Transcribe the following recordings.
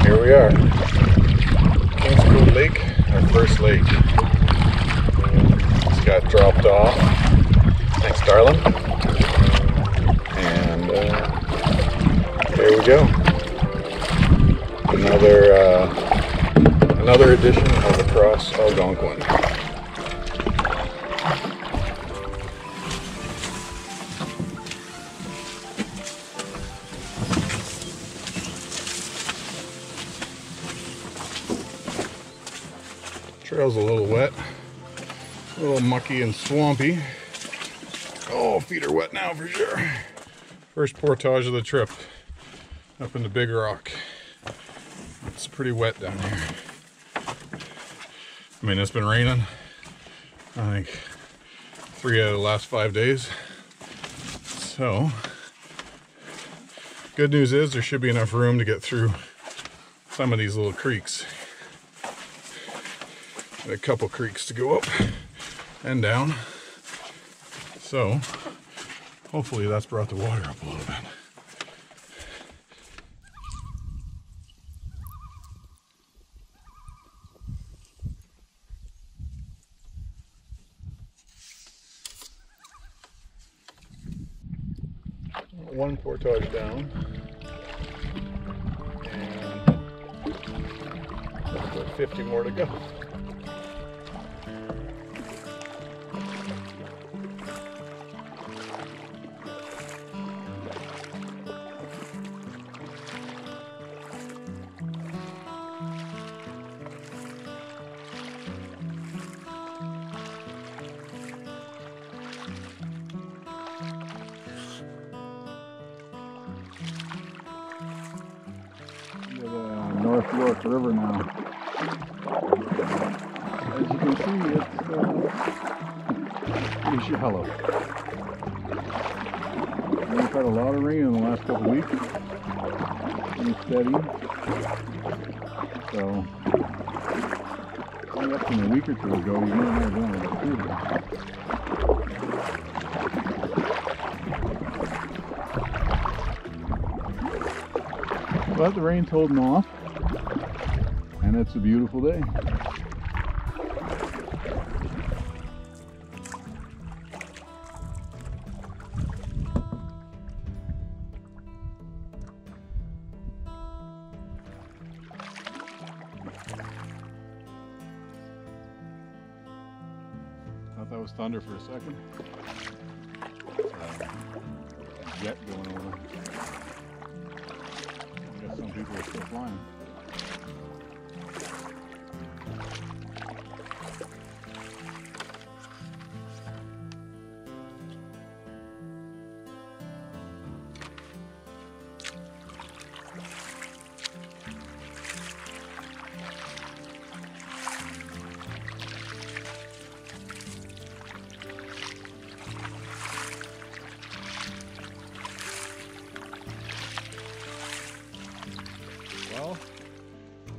Here we are. Kingscool Lake, our first lake. Just got dropped off. Thanks, darling. And there we go. Another edition of Across Algonquin. Trail's a little wet, a little mucky and swampy. Oh, feet are wet now for sure. First portage of the trip up in the Big Rock. It's pretty wet down here. I mean, it's been raining, I think, 3 out of the last 5 days. So, good news is there should be enough room to get through some of these little creeks. A couple creeks to go up and down, so hopefully that's brought the water up a little bit. One portage down, and about 50 more to go. North York River now. As you can see, it's pretty shallow. We've had a lot of rain in the last couple of weeks. Pretty steady. So, less than a week or two ago, you might have gone about 2 days. But the rain's holding off. And it's a beautiful day. Thought that was thunder for a second. Jet going over. I guess some people are still flying. Well,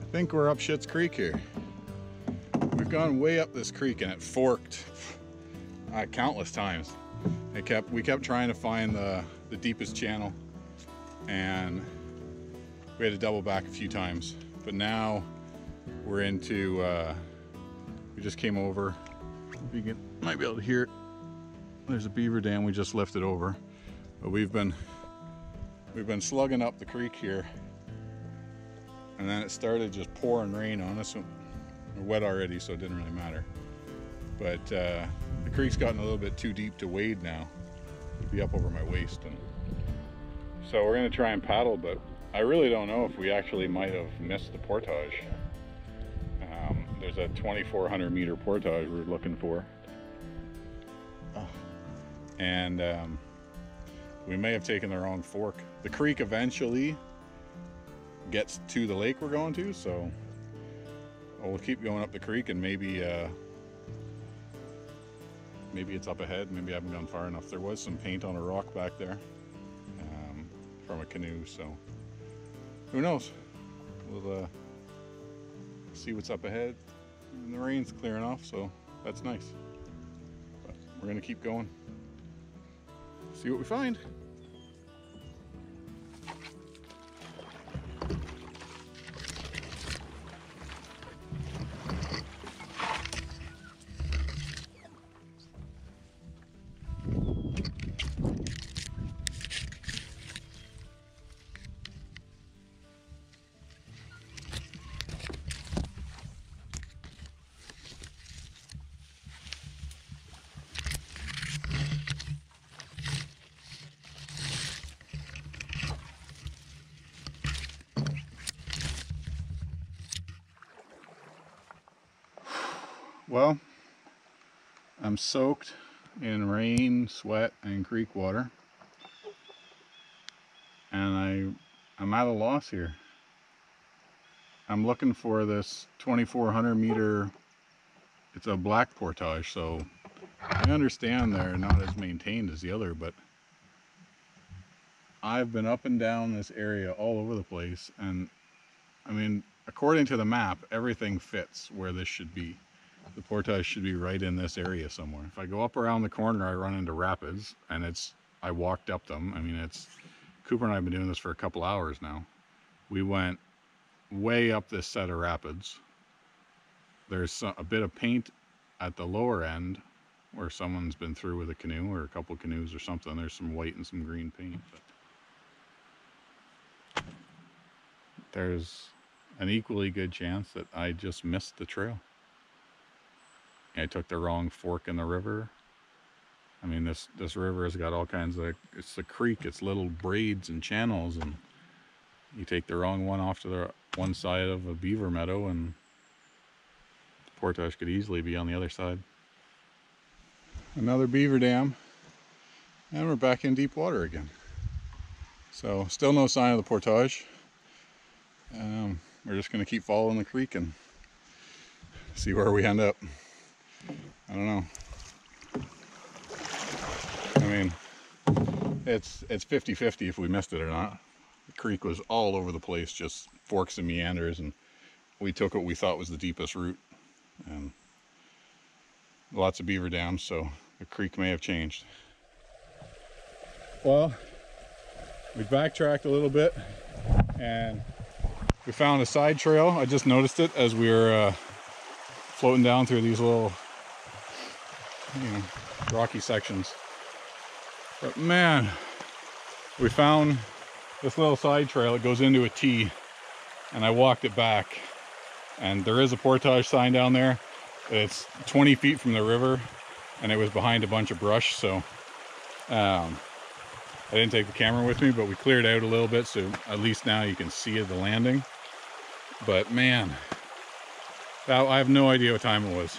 I think we're up Schitt's Creek here. We've gone way up this creek and it forked countless times. We kept trying to find the deepest channel, and we had to double back a few times. But now we're into, we just came over. You might be able to hear it. There's a beaver dam we just lifted over. But we've been slugging up the creek here. And then it started just pouring rain on us. We're wet already, so it didn't really matter. But the creek's gotten a little bit too deep to wade now. It'd be up over my waist. And so we're gonna try and paddle, but I really don't know if we actually might have missed the portage. There's a 2,400 meter portage we're looking for. And we may have taken the wrong fork. The creek eventually gets to the lake we're going to, so we'll keep going up the creek, and maybe it's up ahead. Maybe I haven't gone far enough. There was some paint on a rock back there from a canoe, so who knows. We'll see what's up ahead. And the rain's clearing off, so that's nice. But we're gonna keep going, see what we find. Well, I'm soaked in rain, sweat, and creek water, and I'm at a loss here. I'm looking for this 2,400 meter, it's a black portage, so I understand they're not as maintained as the other, but I've been up and down this area all over the place, and I mean, according to the map, everything fits where this should be. The portage should be right in this area somewhere. If I go up around the corner, I run into rapids, and I walked up them. I mean, Cooper and I have been doing this for a couple hours now. We went way up this set of rapids. There's a bit of paint at the lower end where someone's been through with a canoe or a couple canoes or something. There's some white and some green paint. But there's an equally good chance that I just missed the trail. I took the wrong fork in the river. I mean, this river has got all kinds of, it's a creek, it's little braids and channels, and you take the wrong one off to the one side of a beaver meadow, and the portage could easily be on the other side. Another beaver dam, and we're back in deep water again. So still no sign of the portage. We're just going to keep following the creek and see where we end up. I don't know. I mean, it's 50-50 if we missed it or not. The creek was all over the place, just forks and meanders, and we took what we thought was the deepest route. And lots of beaver dams, so the creek may have changed. Well, we backtracked a little bit, and we found a side trail. I just noticed it as we were floating down through these little, rocky sections. But man, we found this little side trail. It goes into a T, and I walked it back, and there is a portage sign down there. It's 20 feet from the river, and it was behind a bunch of brush, so I didn't take the camera with me, but we cleared out a little bit, so at least now you can see the landing. But man, I have no idea what time it was,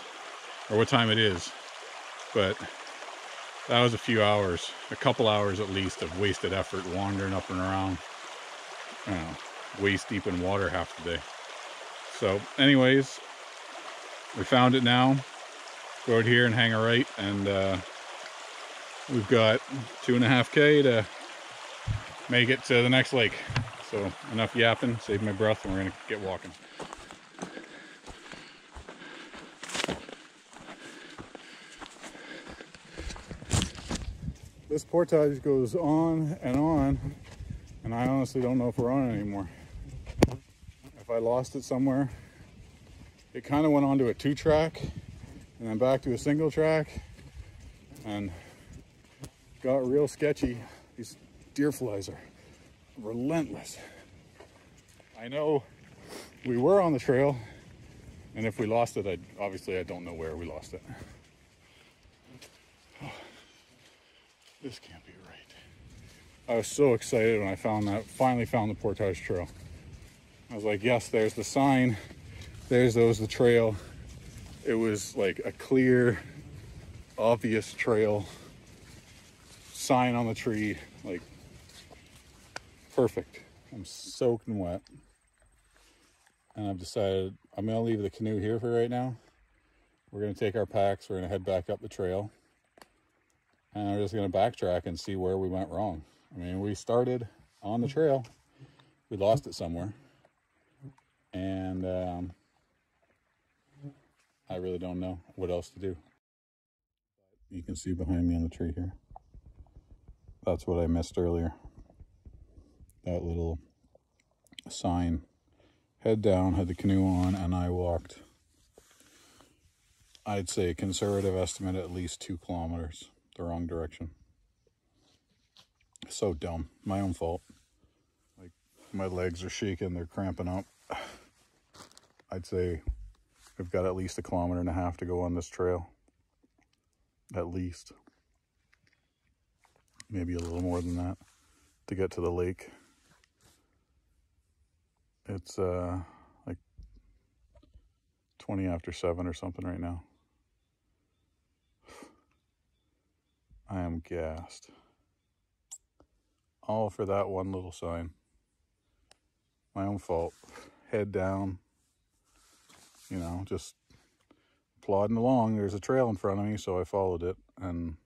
or what time it is, but that was a few hours, a couple hours at least, of wasted effort wandering up and around, waist deep in water half the day. So anyways, we found it now. Go out here and hang a right, and we've got 2.5K to make it to the next lake. So enough yapping, save my breath, and we're gonna get walking. This portage goes on, and I honestly don't know if we're on it anymore. If I lost it somewhere, it kind of went onto a 2-track and then back to a single track, and got real sketchy. These deer flies are relentless. I know we were on the trail, and if we lost it, obviously I don't know where we lost it. Oh, this can't be right. I was so excited when I finally found the portage trail. I was like, yes, there's the sign, there's the trail. It was like a clear, obvious trail, sign on the tree, like perfect. I'm soaked and wet, and I've decided I'm gonna leave the canoe here for right now. We're gonna take our packs, we're gonna head back up the trail, and we're just gonna backtrack and see where we went wrong. I mean, we started on the trail, we lost it somewhere, and I really don't know what else to do. You can see behind me on the tree here. That's what I missed earlier. That little sign. Head down, had the canoe on, and I walked, I'd say conservative estimate, at least 2 kilometers the wrong direction. So dumb. My own fault. Like, my legs are shaking, they're cramping up. I'd say we've got at least 1.5 kilometers to go on this trail. At least. Maybe a little more than that to get to the lake. It's like 20 after 7 or something right now. I am gassed. All for that one little sign. My own fault. Head down, you know, just plodding along. There's a trail in front of me, so I followed it and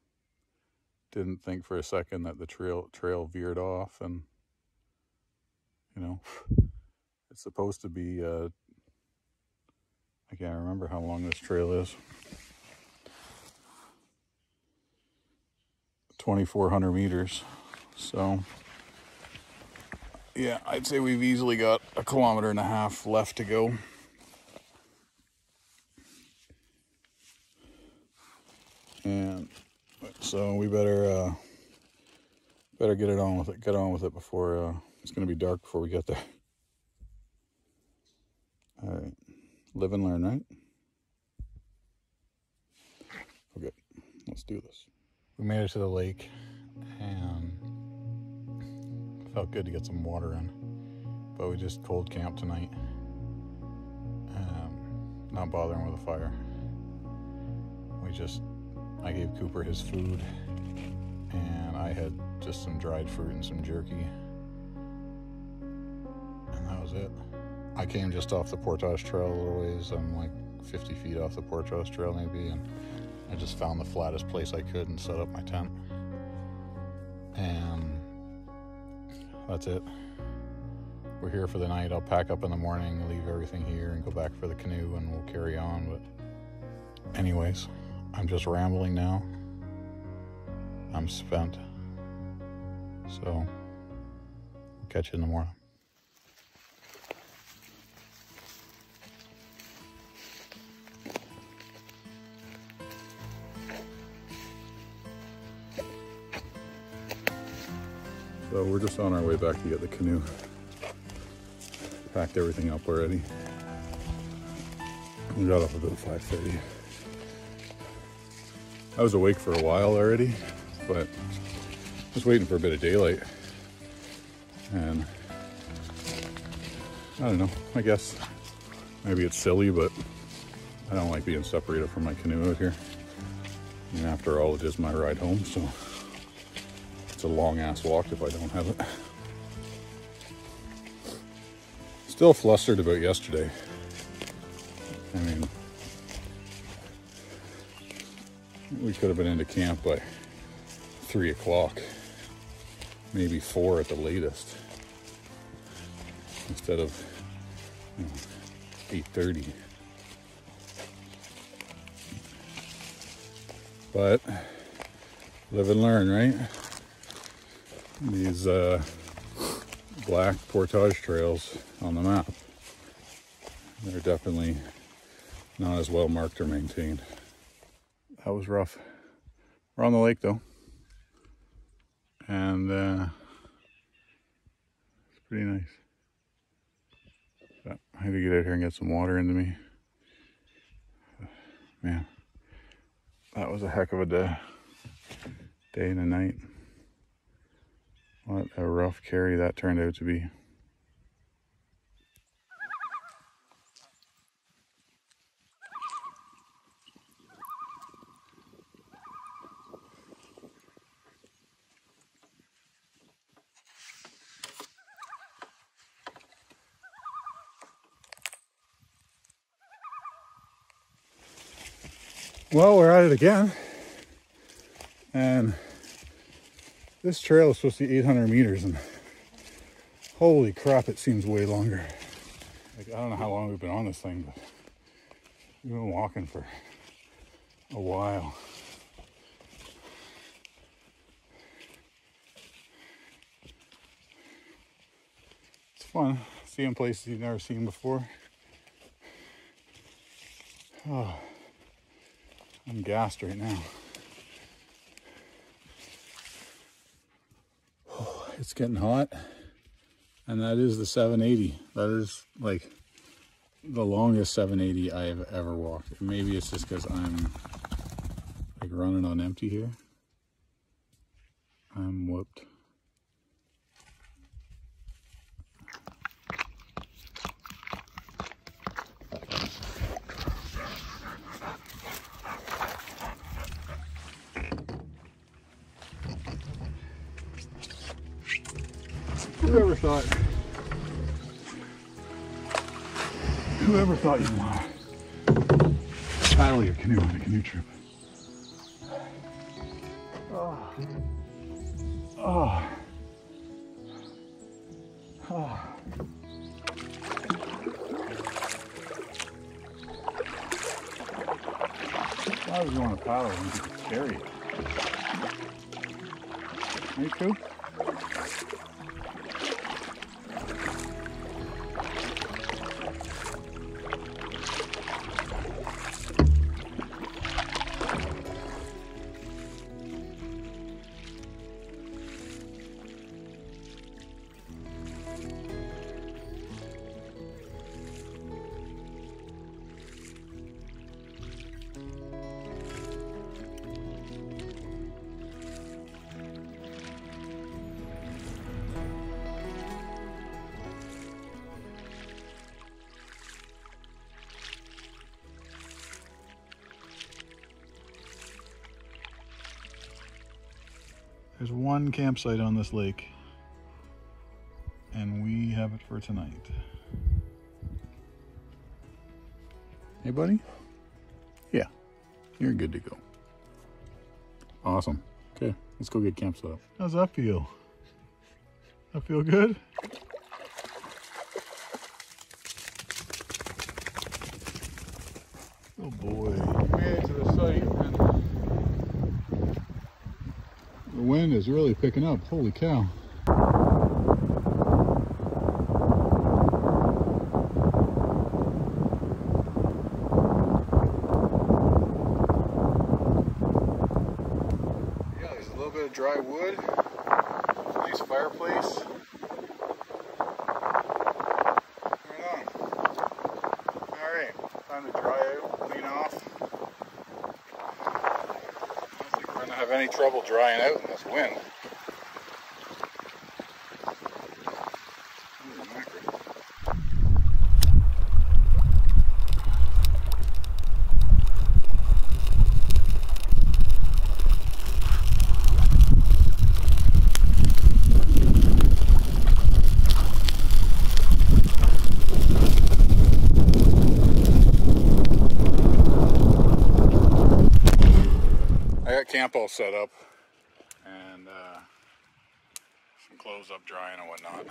didn't think for a second that the trail veered off. And you know, it's supposed to be I can't remember how long this trail is. 2,400 meters. So yeah, I'd say we've easily got 1.5 kilometers left to go. And so we better get on with it before it's going to be dark before we get there. All right, live and learn, right? Okay, let's do this. We made it to the lake and felt good to get some water in, but we just cold camped tonight, not bothering with a fire. I gave Cooper his food, and I had just some dried fruit and some jerky, and that was it. I came just off the portage trail a little ways. I'm like 50 feet off the portage trail maybe, and I just found the flattest place I could and set up my tent. And that's it. We're here for the night. I'll pack up in the morning, leave everything here, and go back for the canoe, and we'll carry on. But anyways, I'm just rambling now. I'm spent. So, I'll catch you in the morning. So we're just on our way back to get the canoe. Packed everything up already. We got up about 5:30. I was awake for a while already, but just waiting for a bit of daylight. And I don't know, I guess maybe it's silly, but I don't like being separated from my canoe out here. And after all, it is my ride home, so it's a long ass walk if I don't have it. Still flustered about yesterday. I mean, we could have been into camp by 3 o'clock, maybe 4 at the latest, instead of 8:30. But live and learn, right? These black portage trails on the map, they're definitely not as well marked or maintained. That was rough. We're on the lake though, and it's pretty nice. So I had to get out here and get some water into me. Man, that was a heck of a day and a night. What a rough carry that turned out to be. Well, we're at it again, and this trail is supposed to be 800 meters, and holy crap, it seems way longer. Like, I don't know how long we've been on this thing, but we've been walking for a while. It's fun seeing places you've never seen before. Oh, I'm gassed right now. Oh, it's getting hot, and that is the 780. That is like the longest 780 I have ever walked. Maybe it's just because I'm like running on empty here. I'm whooped. Whoever thought you'd want to paddle your canoe on a canoe trip? Oh. Oh. Oh. Why would you want to paddle when you can carry it? Me too. There's one campsite on this lake, and we have it for tonight. Hey, buddy? Yeah, you're good to go. Awesome. Okay, let's go get camp set up. How's that feel? That feel good? Oh boy. We made it to the site, and the wind is really picking up. Holy cow. Yeah, there's a little bit of dry wood. Nice fireplace. Right on. Alright, time to dry out, clean off. We're going to have any trouble drying out in this wind. Camp all set up, and some clothes up drying and whatnot.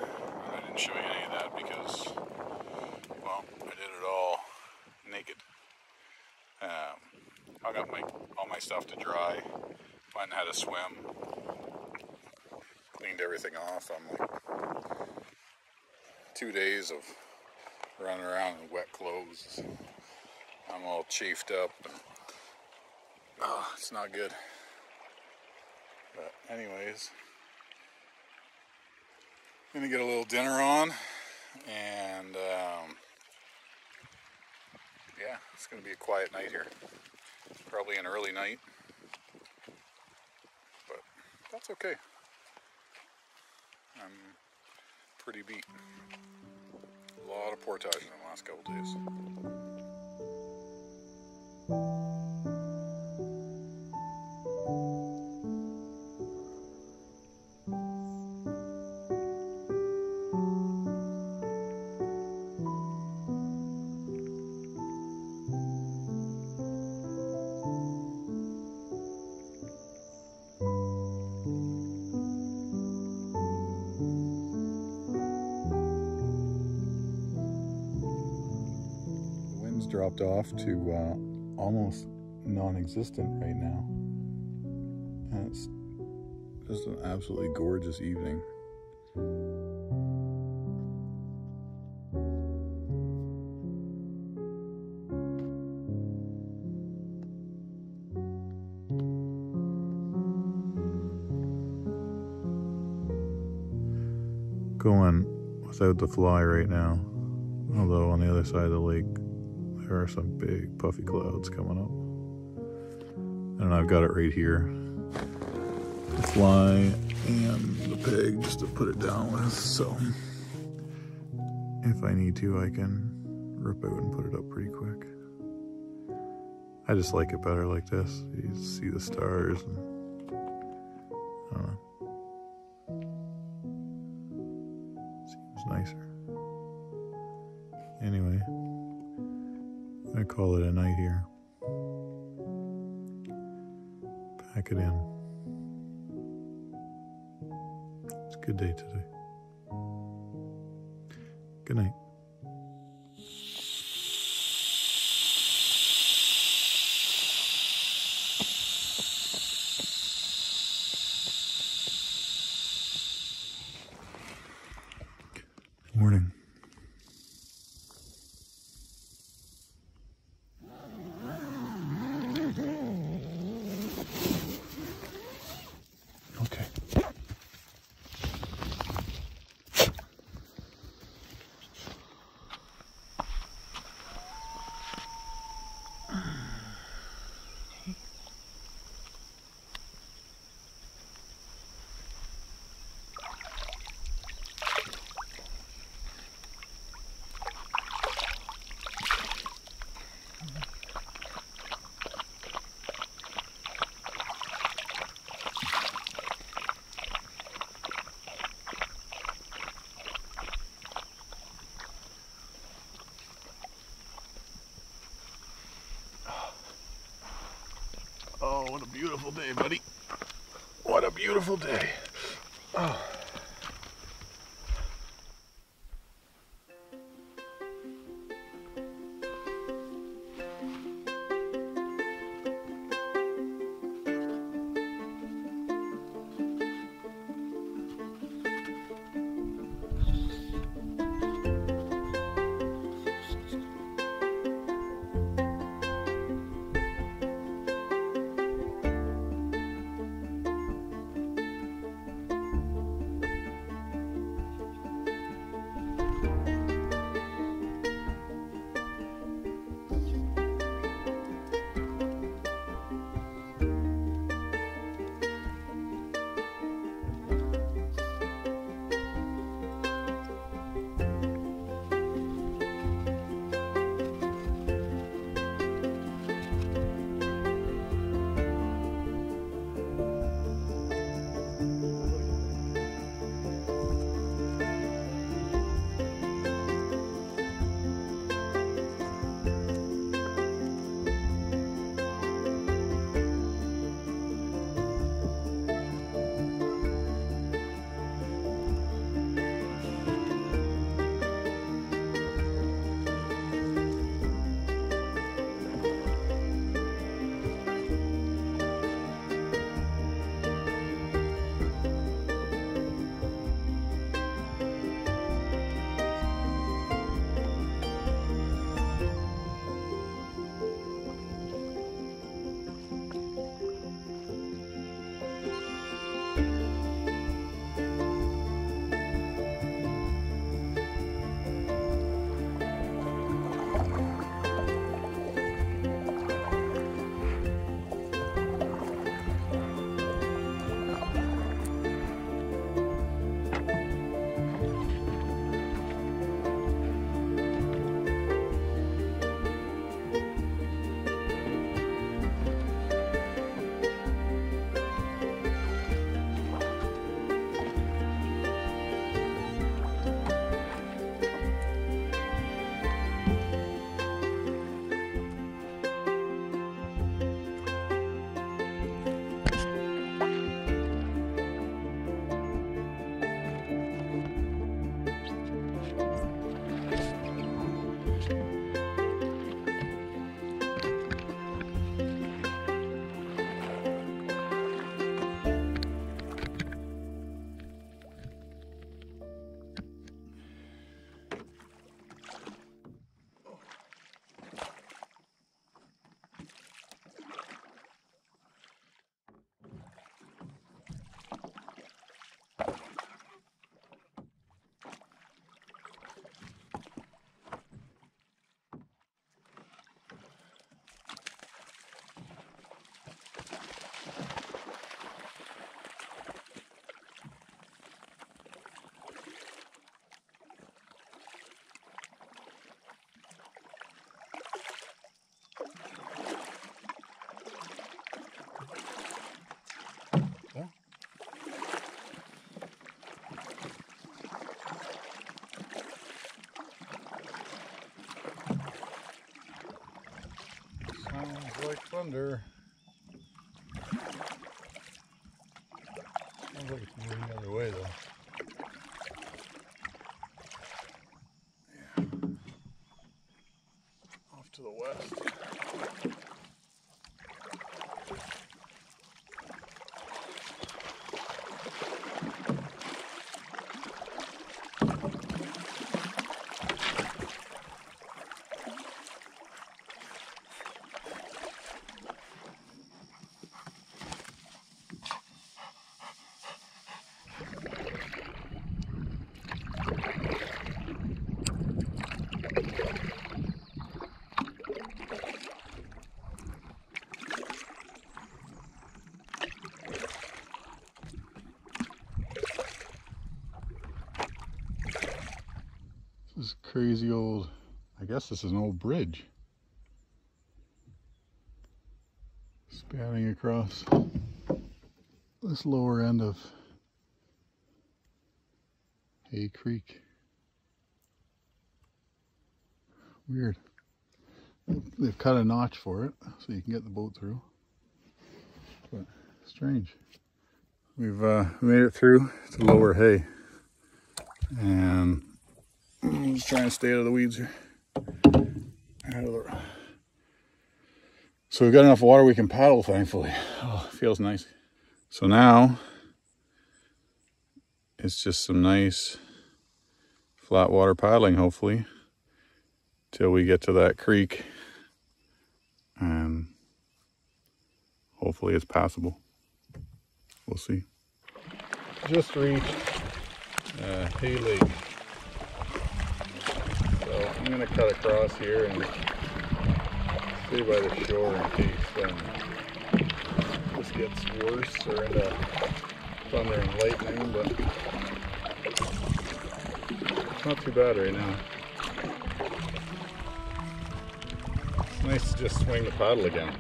I didn't show you any of that because, well, I did it all naked. I got all my stuff to dry, went and had a swim, cleaned everything off. I'm like 2 days of running around in wet clothes. I'm all chafed up. Oh, it's not good. But anyways, gonna get a little dinner on, and yeah, it's gonna be a quiet night here. Probably an early night, but that's okay. I'm pretty beat. A lot of portage in the last couple days. Dropped off to almost non-existent right now, and it's just an absolutely gorgeous evening. Going without the fly right now, although on the other side of the lake there are some big puffy clouds coming up. And I've got it right here. The fly and the pegs to put it down with, so if I need to, I can rip out and put it up pretty quick. I just like it better like this. You see the stars and I don't know. It's nicer. Anyway, I'm gonna call it a night here. Pack it in. It's a good day today. Good night. Morning. Okay. Oh, what a beautiful day, buddy. What a beautiful day. Oh. under. Sounds like it's moving the other way though. Yeah. Off to the west. This is crazy old, I guess this is an old bridge. Spanning across this lower end of Hay Creek. Weird. They've cut a notch for it so you can get the boat through. But strange. We've made it through to Lower Hay. And I'm just trying to stay out of the weeds here. So we've got enough water we can paddle, thankfully. Oh, it feels nice. So now it's just some nice flat water paddling, hopefully, till we get to that creek, and hopefully it's passable. We'll see. Just reached Hay Lake. So I'm going to cut across here and stay by the shore in case this gets worse or into thunder and lightning, but it's not too bad right now. It's nice to just swing the paddle again.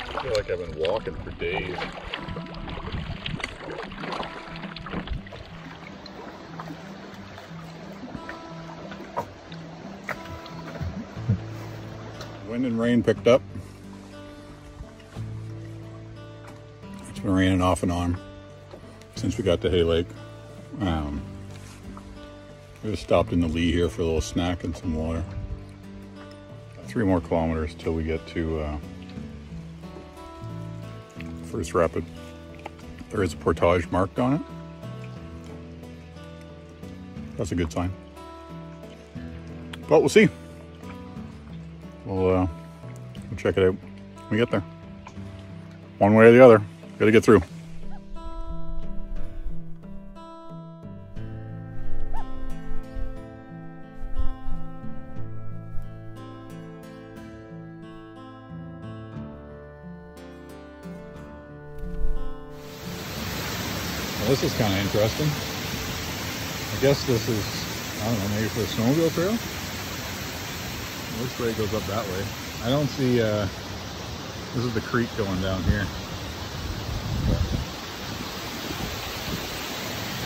I feel like I've been walking for days. Wind and rain picked up. It's been raining off and on since we got to Hay Lake. We just stopped in the lee here for a little snack and some water. 3 more kilometers till we get to first rapid. There is a portage marked on it. That's a good sign. But we'll see. We'll check it out when we get there. One way or the other, gotta get through. Well, this is kind of interesting. I guess this is, I don't know, maybe for a snowmobile trail? Looks like it goes up that way. I don't see, this is the creek going down here.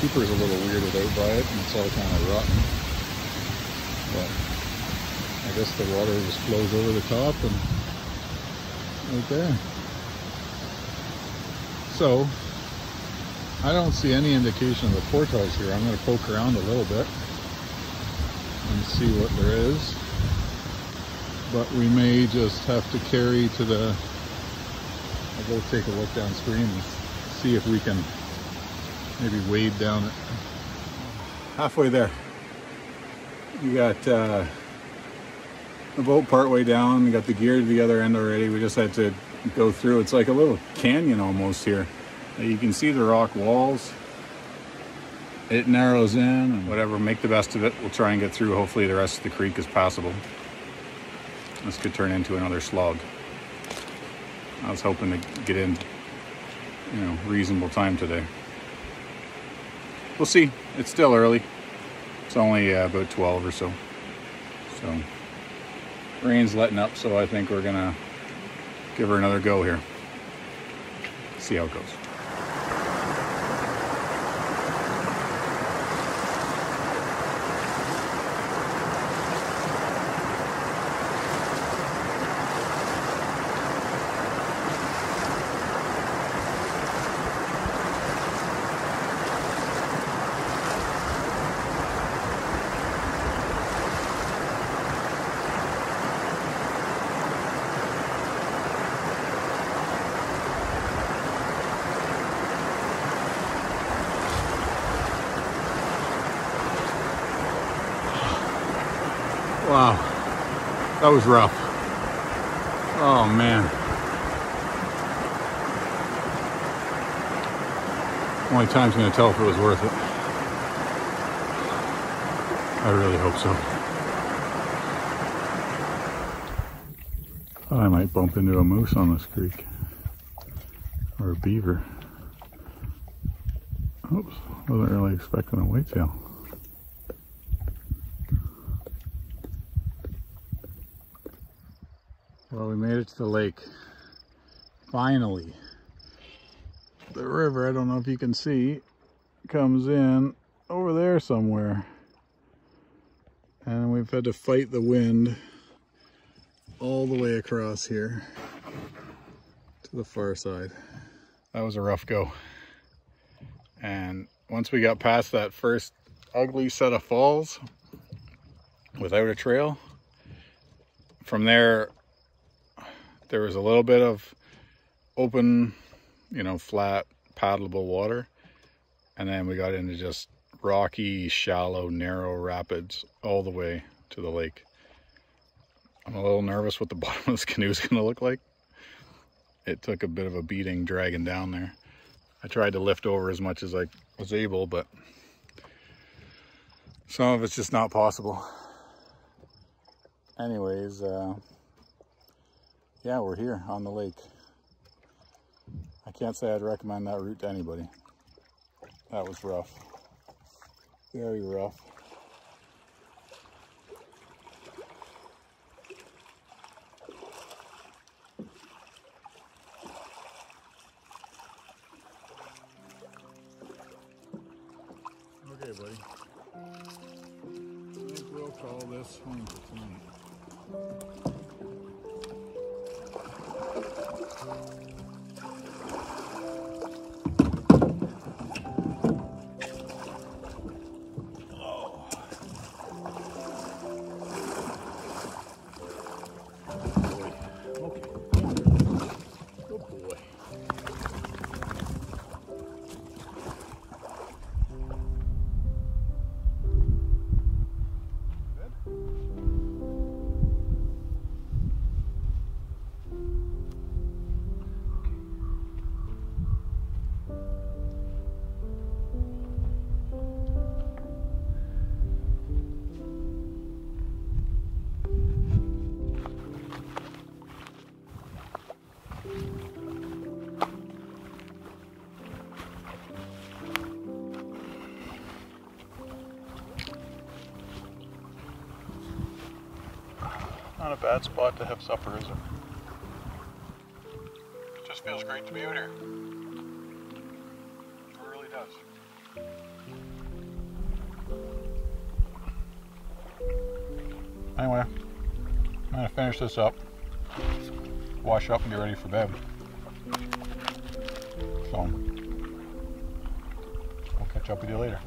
Cooper's a little weirded out by it, and it's all kind of rotten. But I guess the water just flows over the top and right there. So, I don't see any indication of a portage here. I'm going to poke around a little bit and see what there is. But we may just have to carry to the, I'll go take a look downstream and see if we can maybe wade down it. Halfway there. You got the boat partway down, you got the gear to the other end already. We just had to go through. It's like a little canyon almost here. You can see the rock walls. It narrows in and whatever, make the best of it. We'll try and get through. Hopefully the rest of the creek is passable. This could turn into another slog. I was hoping to get in, you know, reasonable time today. We'll see. It's still early. It's only about 12 or so. So rain's letting up, so I think we're gonna give her another go here. See how it goes. Wow, that was rough. Oh man. Only time's gonna tell if it was worth it. I really hope so. Thought I might bump into a moose on this creek. Or a beaver. Oops, wasn't really expecting a whitetail. Well, we made it to the lake. Finally. The river, I don't know if you can see, comes in over there somewhere. And we've had to fight the wind all the way across here to the far side. That was a rough go. And once we got past that first ugly set of falls without a trail, from there was a little bit of open, you know, flat, paddleable water. And then we got into just rocky, shallow, narrow rapids all the way to the lake. I'm a little nervous what the bottom of this canoe is going to look like. It took a bit of a beating dragging down there. I tried to lift over as much as I was able, but some of it's just not possible. Anyways, yeah, we're here on the lake. I can't say I'd recommend that route to anybody. That was rough. Very rough. Okay, buddy. I think we'll call this home for tonight. Not a bad spot to have supper, is it? It just feels great to be out here. It really does. Anyway, I'm gonna finish this up, wash up and get ready for bed. So, I'll catch up with you later.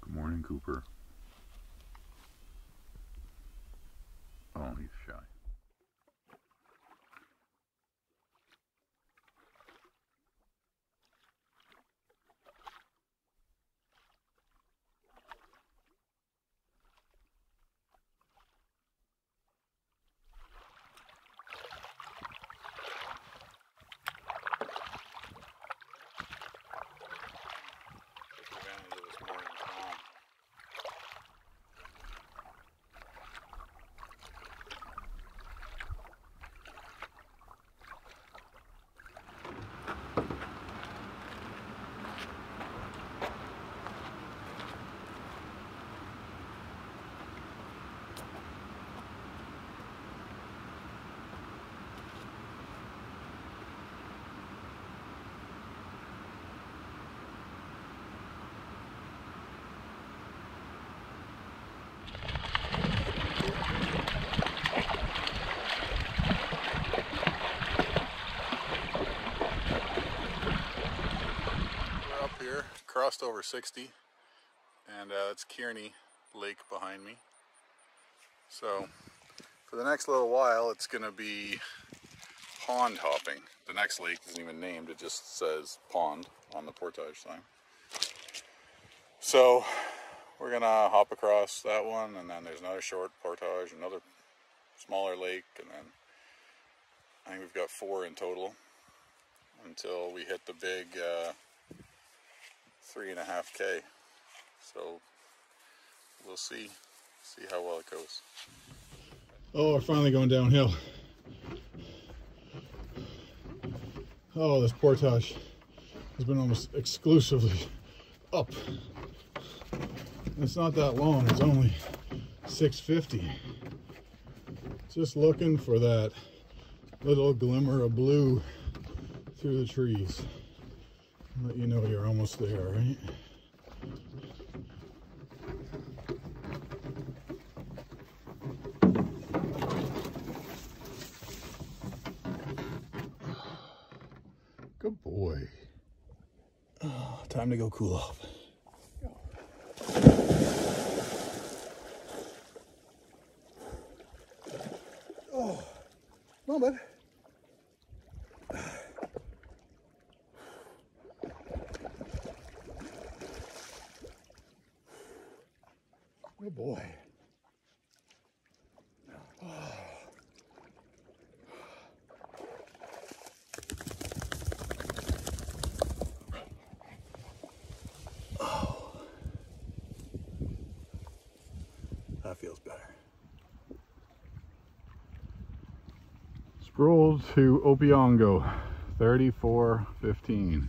Morning, Cooper. Oh, he's shy. crossed over 60, and that's Kearney Lake behind me. So for the next little while, it's going to be pond hopping. The next lake isn't even named, it just says pond on the portage sign. So we're going to hop across that one, and then there's another short portage, another smaller lake, and then I think we've got 4 in total until we hit the big 3.5K. So we'll see how well it goes. Oh, we're finally going downhill. Oh, this portage has been almost exclusively up. It's not that long, it's only 650. Just looking for that little glimmer of blue through the trees. Let you know you're almost there, right? Good boy. Oh, time to go cool off. Oh, come on, bud. Good boy. Oh. Oh. That feels better. Scroll to Opiongo, 34:15.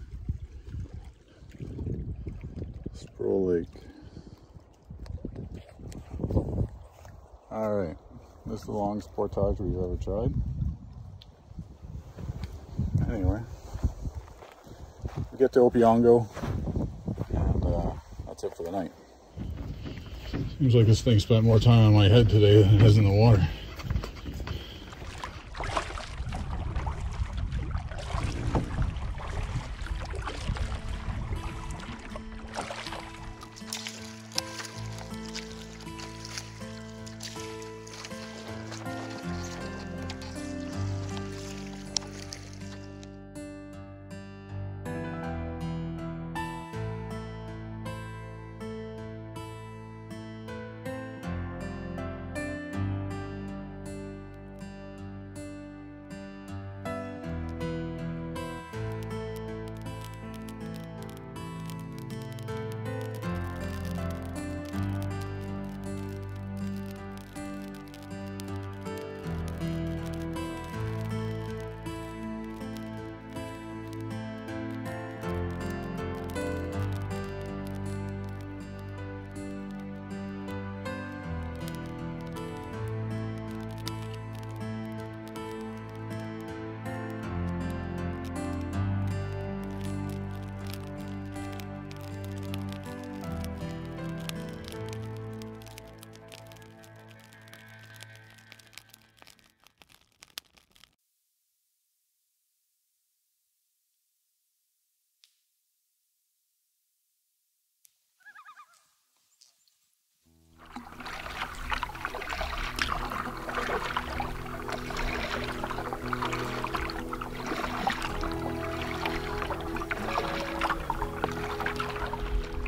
Sproul Lake. Alright, this is the longest portage we've ever tried. Anyway, we get to Opiongo, and that's it for the night. Seems like this thing spent more time on my head today than it has in the water.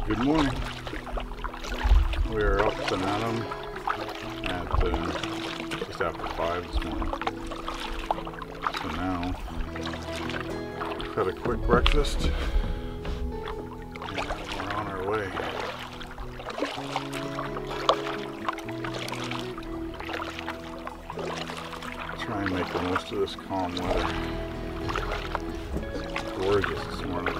Good morning. We're up and at 'em at just after 5 this morning. So now we've had a quick breakfast and we're on our way. Try and make the most of this calm weather. It's gorgeous this morning.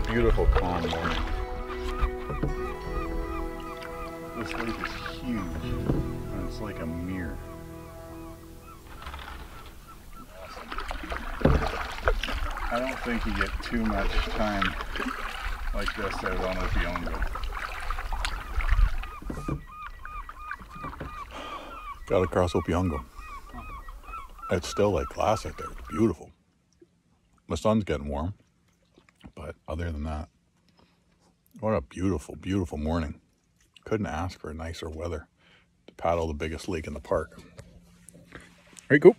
beautiful calm morning. This lake is huge, and it's like a mirror. I don't think you get too much time like this out on Opiongo. Got across Opiongo. It's still like glass out there. It's beautiful. The sun's getting warm, but other than that, what a beautiful, beautiful morning. Couldn't ask for nicer weather to paddle the biggest lake in the park. Right, cool.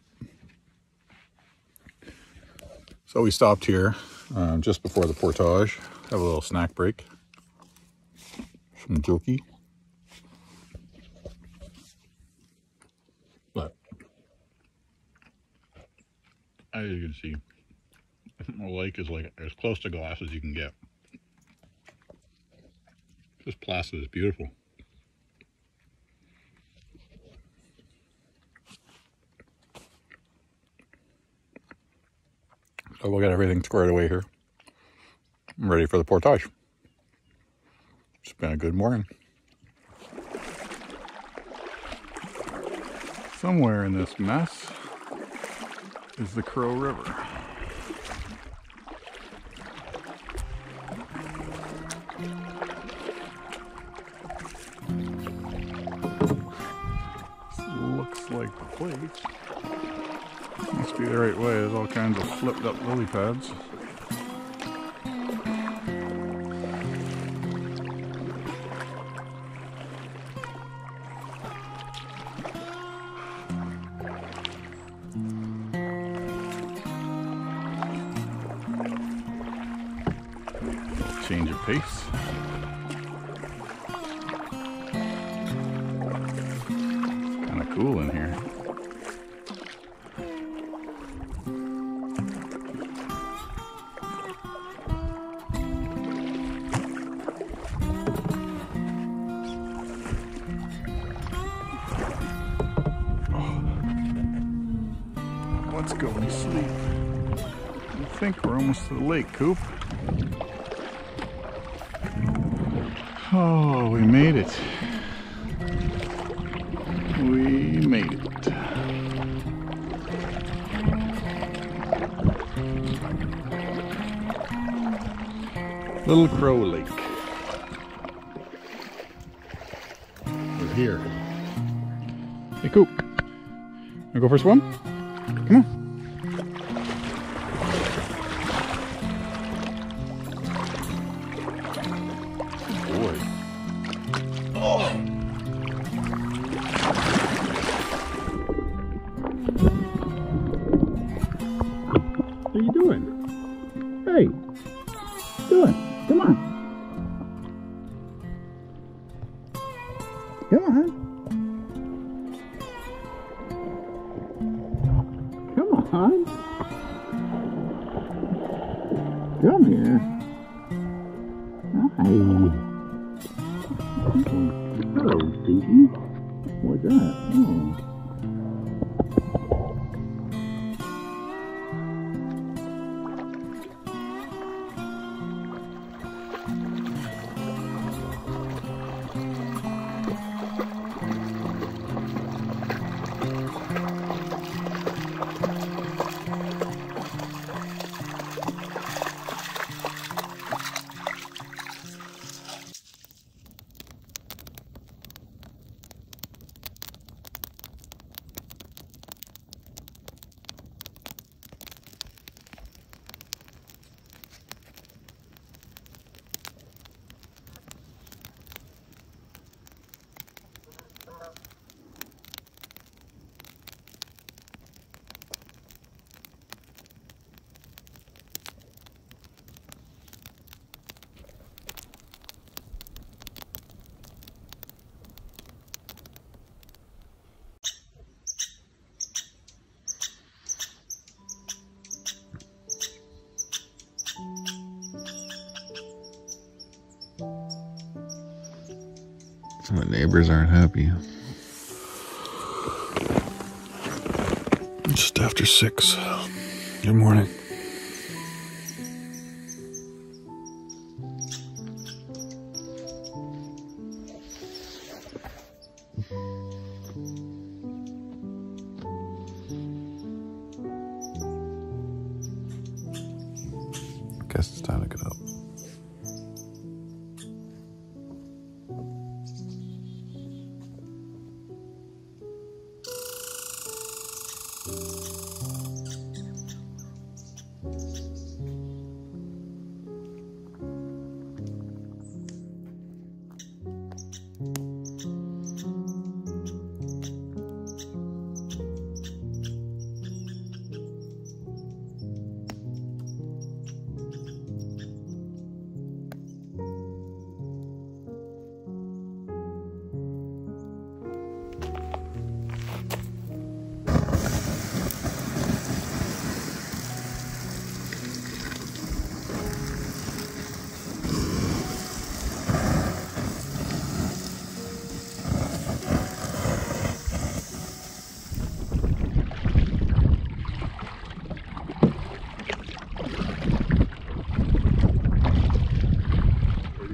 So we stopped here just before the portage. Have a little snack break. Some jerky. But as you can see, the lake is like as close to glass as you can get. Just placid is beautiful. So we'll get everything squared away here. I'm ready for the portage. It's been a good morning. Somewhere in this mess is the Crow River. This looks like the place. Must be the right way. There's all kinds of flipped up lily pads. Change of pace. Kind of cool in here. Let's go and sleep. I think we're almost to the lake, Coop. Oh, we made it. We made it. Little Crow Lake. We're here. Hey, Coop. Wanna go for a swim? Come on. Good boy. Oh! What are you doing? Hey! What are you doing? Come on. Come on. Come on. Come here. Hi. Hello, Stinky. What's that? Oh. The neighbors aren't happy. Just after 6. Good morning. Guess it's time to get up.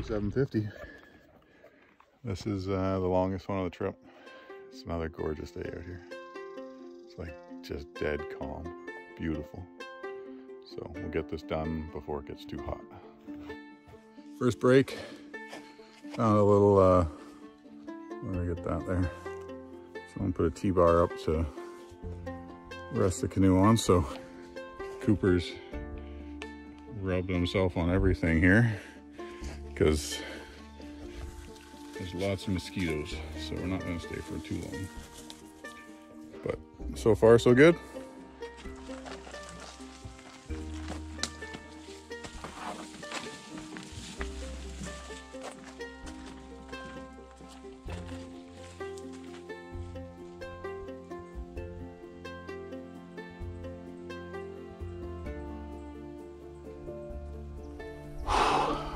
$37.50. This is the longest one of the trip. It's another gorgeous day out here. It's like just dead calm, beautiful. So we'll get this done before it gets too hot. First break, found a little, where did I get that there? Someone put a T-bar up to rest the canoe on, so Cooper's rubbed himself on everything here because there's lots of mosquitoes, so we're not going to stay for too long. But so far, so good.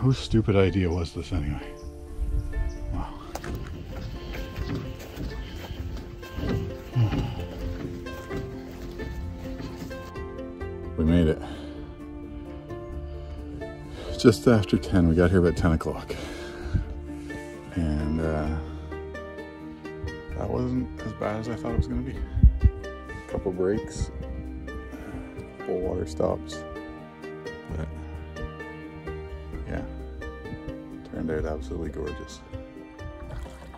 Whose stupid idea was this anyway? Wow. We made it. Just after 10, we got here about 10 o'clock. And that wasn't as bad as I thought it was gonna be. A couple breaks, full water stops. But yeah, turned out absolutely gorgeous.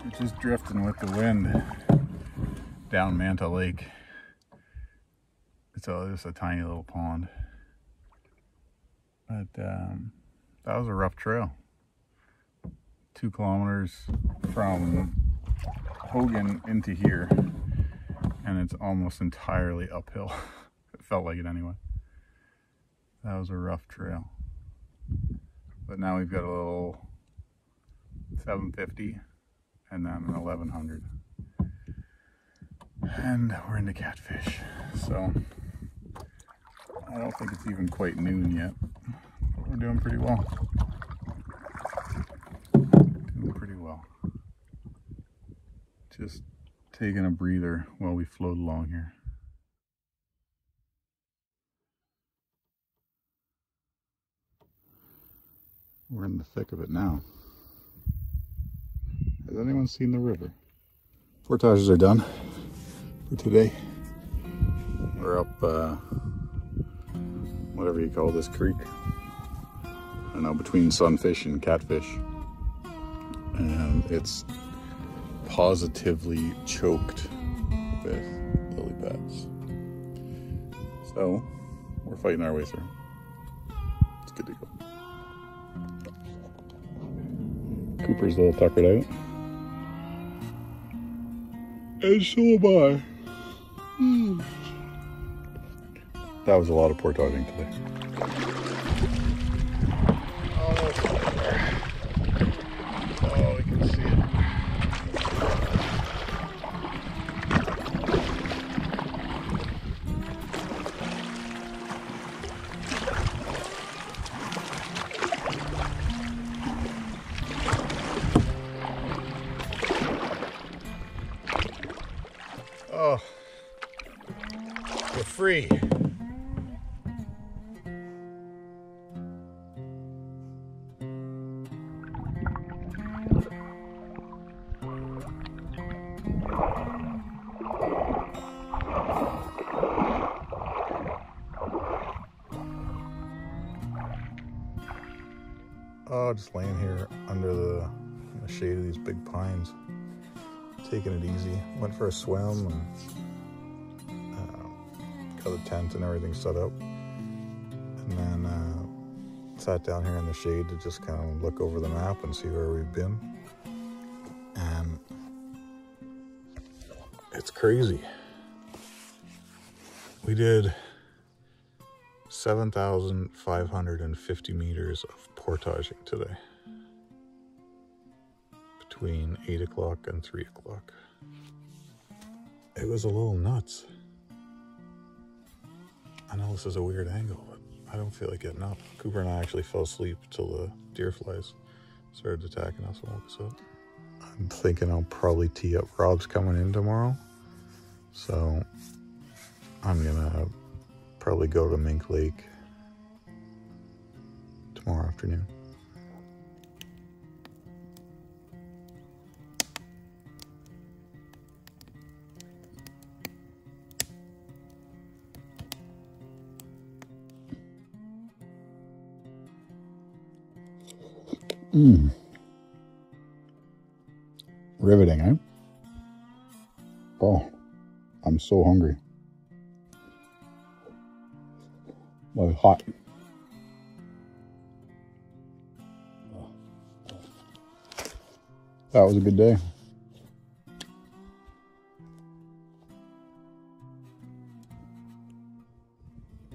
We're just drifting with the wind down Manta Lake. It's just a tiny little pond. But that was a rough trail. 2 kilometers from Hogan into here, and it's almost entirely uphill. It felt like it anyway. That was a rough trail. But now we've got a little 750 and then an 1100. And we're into catfish. So I don't think it's even quite noon yet. But we're doing pretty well. Doing pretty well. Just taking a breather while we float along here. We're in the thick of it now. Has anyone seen the river? Portages are done for today. We're up, whatever you call this creek. I don't know, between sunfish and catfish. And it's positively choked with lily pads. So, we're fighting our way through. It's good to go. Cooper's a little tuckered out. And so am I. That was a lot of portaging today. Oh, we can see it. Oh, we're free. Oh, just laying here under the shade of these big pines, taking it easy. Went for a swim and got the tent and everything set up, and then sat down here in the shade to just kind of look over the map and see where we've been. And it's crazy. We did 7,550 meters of portaging today, between 8 o'clock and 3 o'clock. It was a little nuts. I know this is a weird angle, but I don't feel like getting up. Cooper and I actually fell asleep till the deer flies started attacking us and woke us up. I'm thinking I'll probably tee up. Rob's coming in tomorrow, so I'm gonna probably go to Mink Lake tomorrow afternoon. Riveting, eh? Oh, I'm so hungry. Well, hot. That was a good day.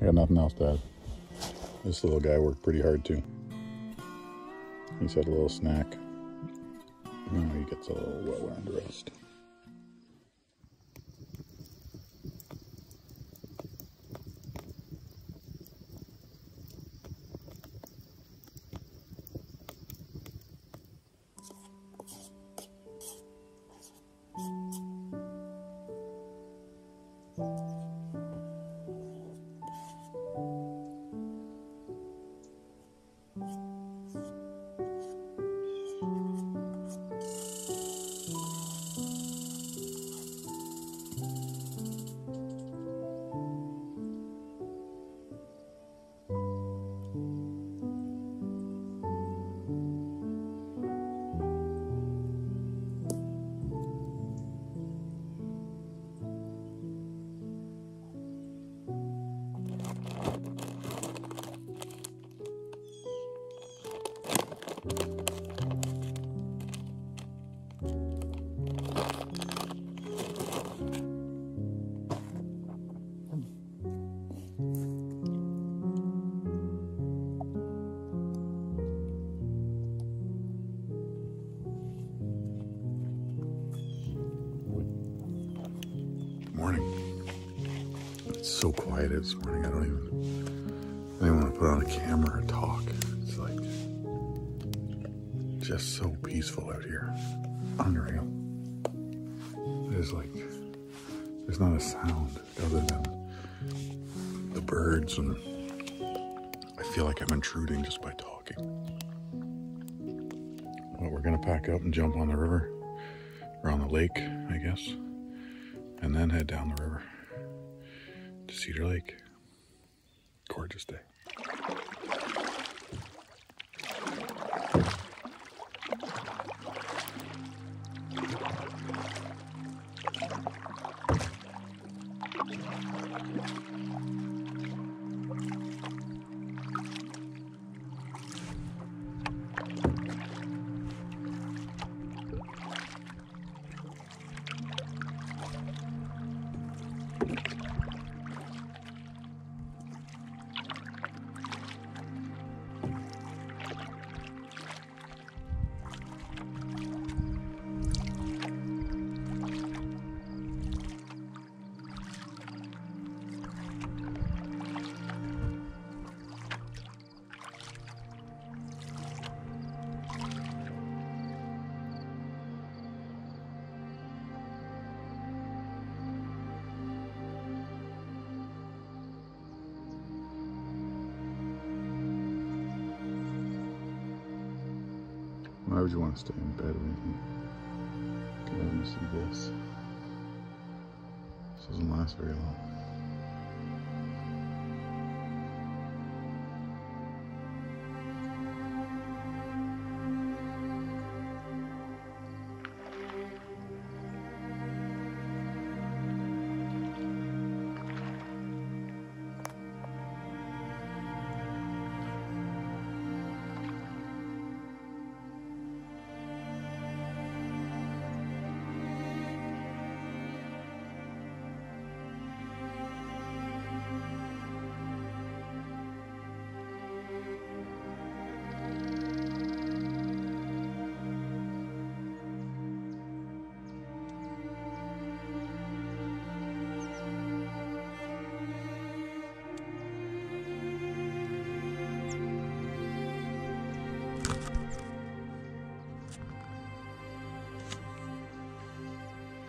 I got nothing else to add. This little guy worked pretty hard too. He's had a little snack. Now he gets a little well-earned rest. Morning. It's so quiet this morning. I don't even want to put on a camera or talk. It's like just so peaceful out here. Unreal. There's not a sound other than the birds, and I feel like I'm intruding just by talking. Well, we're gonna pack up and jump on the river, or on the lake, I guess, and then head down the river to Cedar Lake. Gorgeous day. Why would you want to stay in bed with me? Let me see this. This doesn't last very long.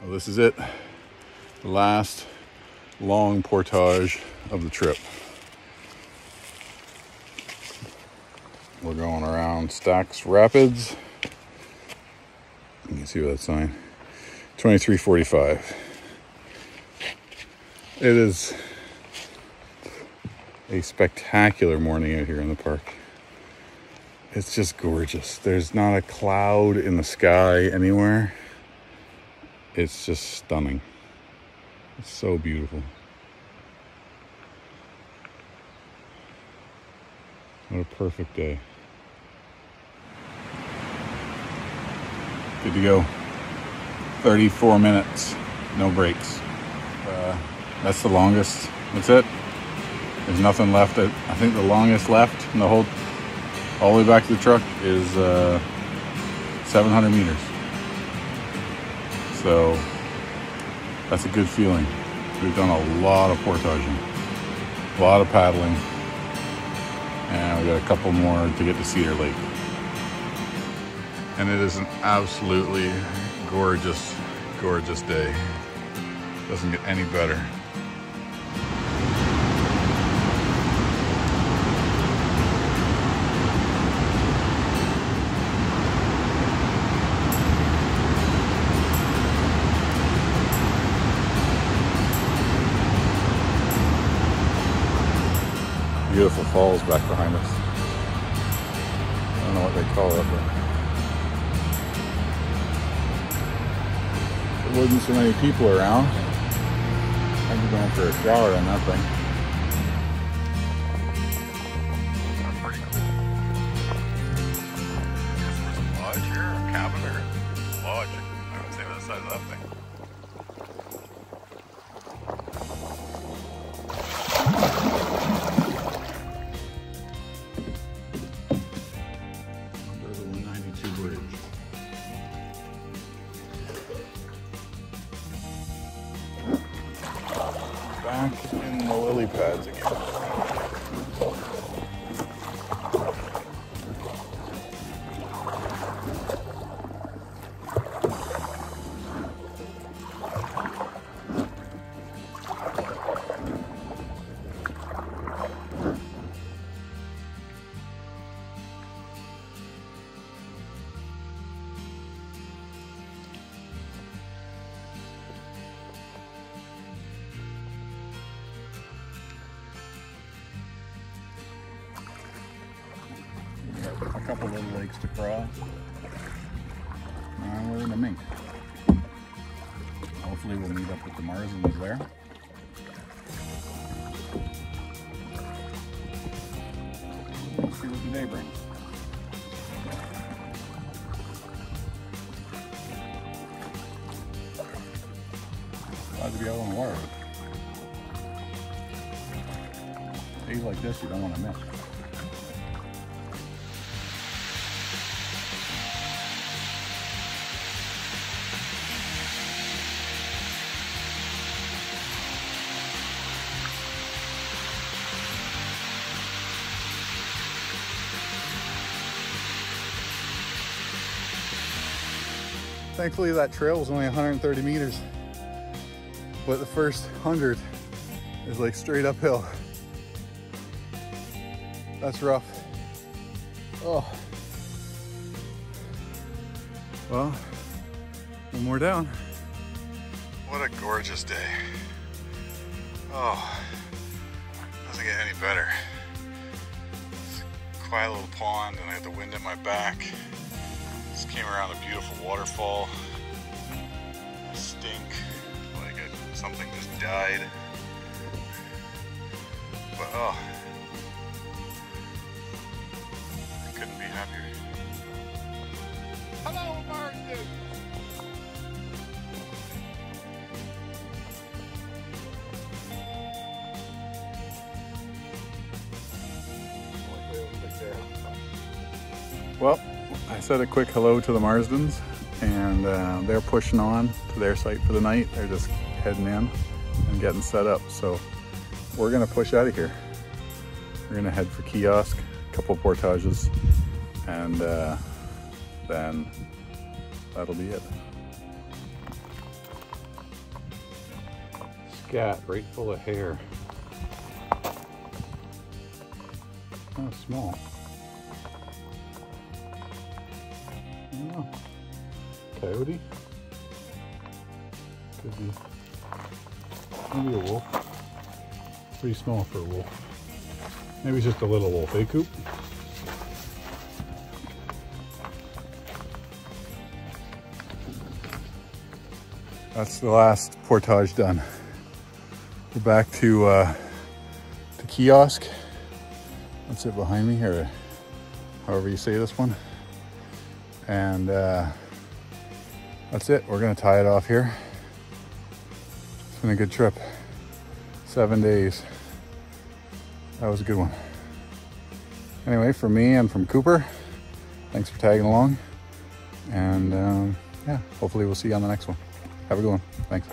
Well, this is it. The last long portage of the trip. We're going around Stacks Rapids. You can see that sign. 2345. It is a spectacular morning out here in the park. It's just gorgeous. There's not a cloud in the sky anywhere. It's just stunning. It's so beautiful. What a perfect day. Good to go. 34 minutes, no breaks. That's the longest. That's it. There's nothing left. I think the longest left in the whole, all the way back to the truck is 700 meters. So that's a good feeling. We've done a lot of portaging, a lot of paddling, and we got a couple more to get to Cedar Lake. And it is an absolutely gorgeous, gorgeous day. Doesn't get any better. Beautiful falls back behind us. I don't know what they call it, but there wasn't so many people around. I'd be going for a shower on that thing. That's pretty cool. I guess there's a lodge here, a cabin or a lodge. I would say the size of that thing. Back in the lily pads again. A couple little lakes to cross. And we're in the Mink. Hopefully we'll meet up with the Marsdens there. We'll see what the day brings. Glad to be out on the water. Days like this you don't want to miss. Thankfully that trail was only 130 meters, but the first 100 is like straight uphill. That's rough. Oh. Well, one more down. What a gorgeous day. Oh, doesn't get any better. It's a quiet little pond and I had the wind at my back. Just came around a beautiful waterfall. I stink like something just died. But oh, I couldn't be happier. Hello, Marsden! Well, I said a quick hello to the Marsdens, and they're pushing on to their site for the night. They're just heading in and getting set up. So we're gonna push out of here. We're gonna head for Kiosk, a couple portages, and then that'll be it. scat right full of hair. Kind of small. I don't know. Coyote? Could be. Maybe a wolf. Pretty small for a wolf. Maybe it's just a little wolf, eh, Coop? That's the last portage done. We're back to the kiosk. That's it behind me, or however you say this one. And that's it. We're gonna tie it off here. It's been a good trip. 7 days. That was a good one. Anyway, from me and from Cooper, thanks for tagging along. And yeah, hopefully we'll see you on the next one. Have a good one. Thanks.